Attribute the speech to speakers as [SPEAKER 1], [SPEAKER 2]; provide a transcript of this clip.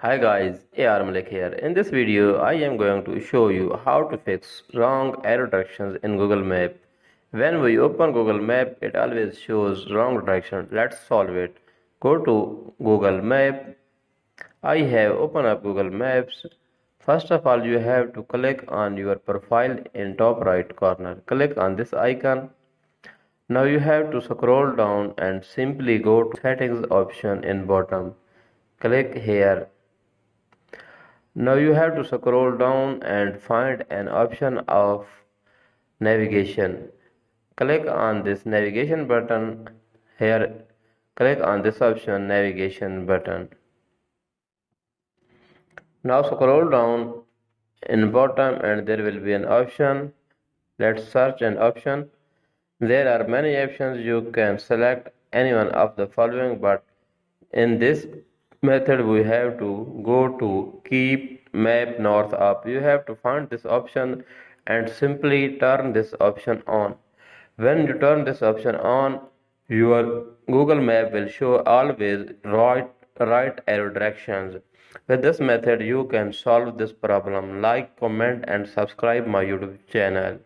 [SPEAKER 1] Hi guys, AR Malik here. In this video, I am going to show you how to fix wrong arrow directions in Google Map. When we open Google Map, it always shows wrong direction. Let's solve it. Go to Google Map. I have opened up Google Maps. First of all, you have to click on your profile in top right corner. Click on this icon. Now you have to scroll down and simply go to settings option in bottom. Click here. Now you have to scroll down and find an option of navigation. Click on this navigation button here. Click on this option navigation button. Now scroll down in bottom and there will be an option. Let's search an option. There are many options. You can select any one of the following, but in this method we have to go to keep map north up. You have to find this option and simply turn this option on. When you turn this option on, your Google Map will show always right arrow directions. With this method you can solve this problem. Like, comment and subscribe my YouTube channel.